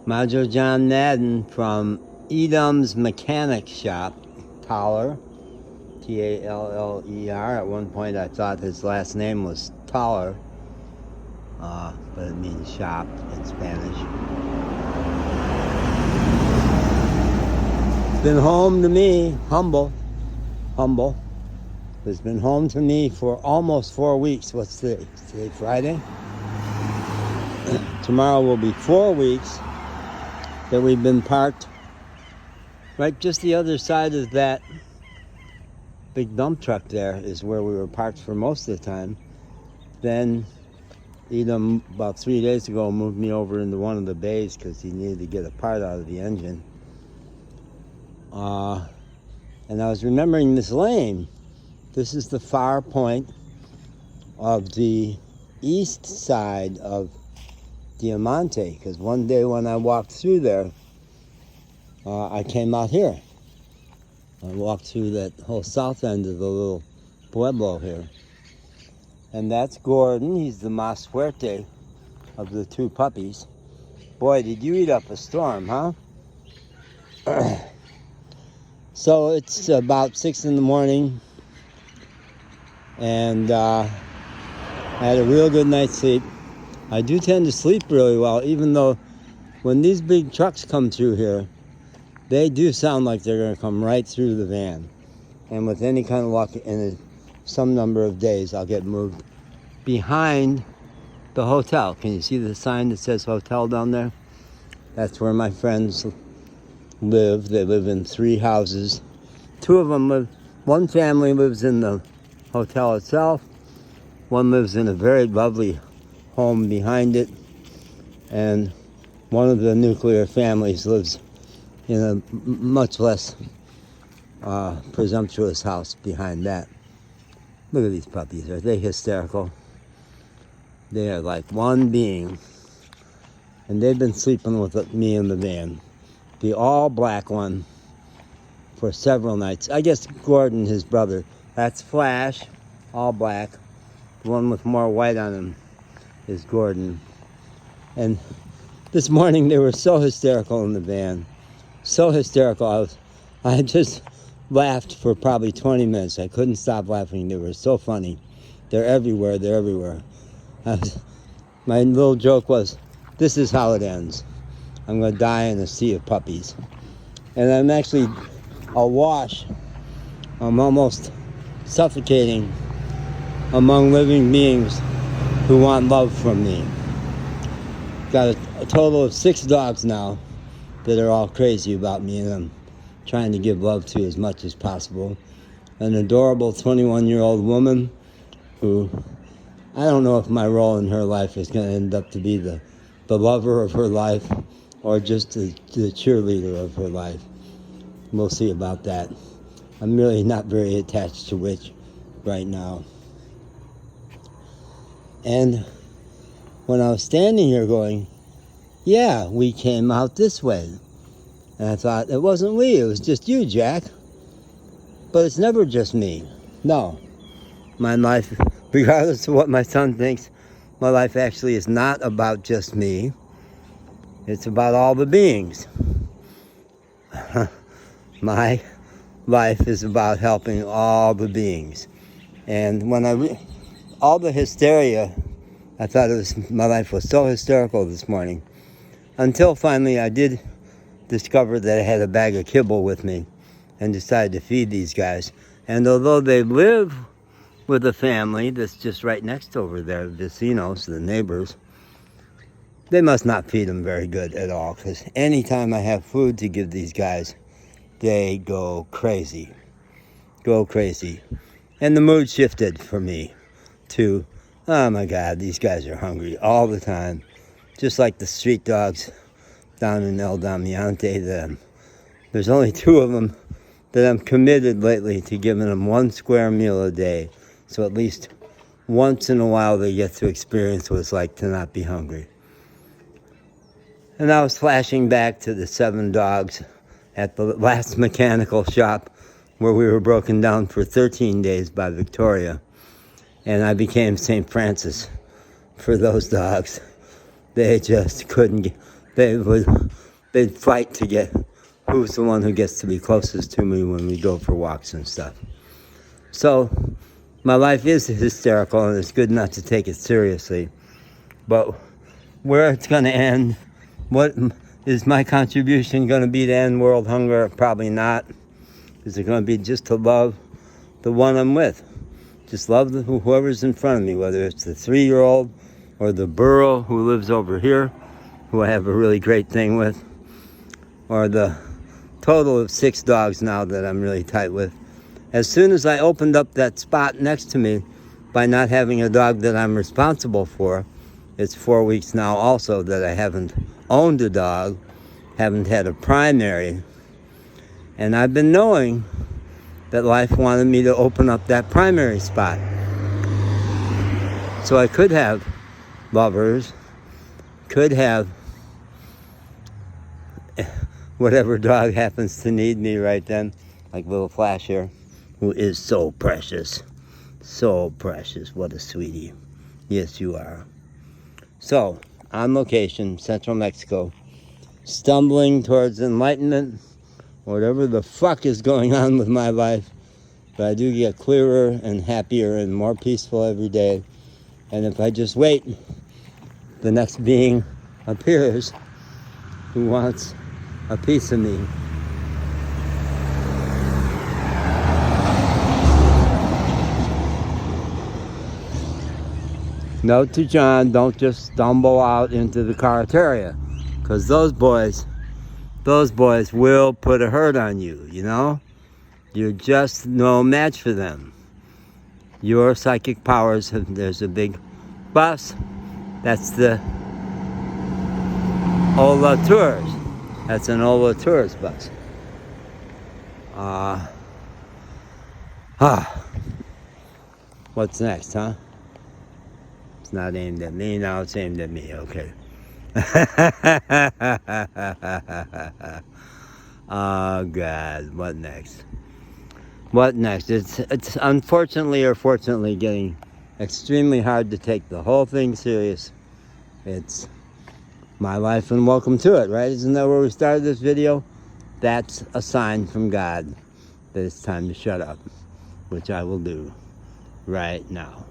Major John Madden from Edom's Mechanic Shop, Toller, T-A-L-L-E-R. At one point I thought his last name was Toller, but it means shop in Spanish. It's been home to me, humble. It's been home to me for almost 4 weeks. What's today? Today Friday? Tomorrow will be 4 weeks that we've been parked right just the other side of that big dump truck. There is where we were parked for most of the time. Then Edom, about 3 days ago, moved me over into one of the bays because he needed to get a part out of the engine. And I was remembering this lane. This is the far point of the east side of Diamante, because one day when I walked through there, I came out here. I walked through that whole south end of the little pueblo here. And that's Gordon. He's the mas fuerte of the two puppies. Boy, did you eat up a storm, huh? So it's about 6 in the morning, and I had a real good night's sleep. I do tend to sleep really well, even though when these big trucks come through here, they do sound like they're going to come right through the van. And with any kind of luck, in some number of days, I'll get moved behind the hotel. Can you see the sign that says hotel down there? That's where my friends live. They live in 3 houses. 2 of them live, one family lives in the hotel itself. One lives in a very lovely home behind it, and one of the nuclear families lives in a much less presumptuous house behind that. Look at these puppies. Are they hysterical? They are like one being, and they've been sleeping with me in the van. The all black one for several nights. I guess Gordon, his brother, that's Flash, all black. The one with more white on him is Gordon. And this morning they were so hysterical in the van. So hysterical. I just laughed for probably 20 minutes. I couldn't stop laughing. They were so funny. They're everywhere. My little joke was, this is how it ends. I'm going to die in a sea of puppies. And I'm actually awash. I'm almost suffocating among living beings who want love from me. Got a total of 6 dogs now that are all crazy about me, and I'm trying to give love to as much as possible. An adorable 21-year-old woman who, I don't know if my role in her life is going to end up to be the lover of her life or just the cheerleader of her life. We'll see about that. I'm really not very attached to which right now. And when I was standing here going, yeah, we came out this way. And I thought, it wasn't we, it was just you, Jack. But it's never just me. No. My life, regardless of what my son thinks, my life actually is not about just me. It's about all the beings. My life is about helping all the beings. And when all the hysteria, I thought my life was so hysterical this morning, until finally I did discover that I had a bag of kibble with me and decided to feed these guys. And although they live with a family that's just right next over there, the vecinos, the neighbors, they must not feed them very good at all, because anytime I have food to give these guys, they go crazy. And the mood shifted for me to, oh my God, these guys are hungry all the time. Just like the street dogs down in El Damiante. There's only 2 of them that I'm committed lately to giving them 1 square meal a day. So at least once in a while they get to experience what it's like to not be hungry. And I was flashing back to the 7 dogs at the last mechanical shop where we were broken down for 13 days by Victoria. And I became St. Francis for those dogs. They just couldn't they'd fight to get who's the one who gets to be closest to me when we go for walks and stuff. So my life is hysterical, and it's good not to take it seriously. But where it's going to end, what is my contribution going to be to end world hunger? Probably not. Is it going to be just to love the one I'm with? Just love whoever's in front of me, whether it's the 3-year-old or the burro who lives over here, who I have a really great thing with, or the total of 6 dogs now that I'm really tight with. As soon as I opened up that spot next to me by not having a dog that I'm responsible for, it's 4 weeks now also that I haven't owned a dog, haven't had a primary, and I've been knowing that life wanted me to open up that primary spot. So I could have lovers, could have whatever dog happens to need me right then, like little Flash here, who is so precious. So precious. What a sweetie. Yes, you are. So, on location, Central Mexico, stumbling towards enlightenment, whatever the fuck is going on with my life, but I do get clearer and happier and more peaceful every day. And if I just wait, the next being appears who wants a piece of me. Note to John, don't just stumble out into the Carretera, because those boys will put a hurt on you, you know? You're just no match for them. Your psychic powers, there's a big bus. That's the Ola Tours. That's an Ola Tours bus. What's next, huh? It's not aimed at me, now it's aimed at me, okay. Oh God, what next? What next? It's unfortunately or fortunately getting extremely hard to take the whole thing serious. It's my life and welcome to it, right? Isn't that where we started this video? That's a sign from God that it's time to shut up, which I will do right now.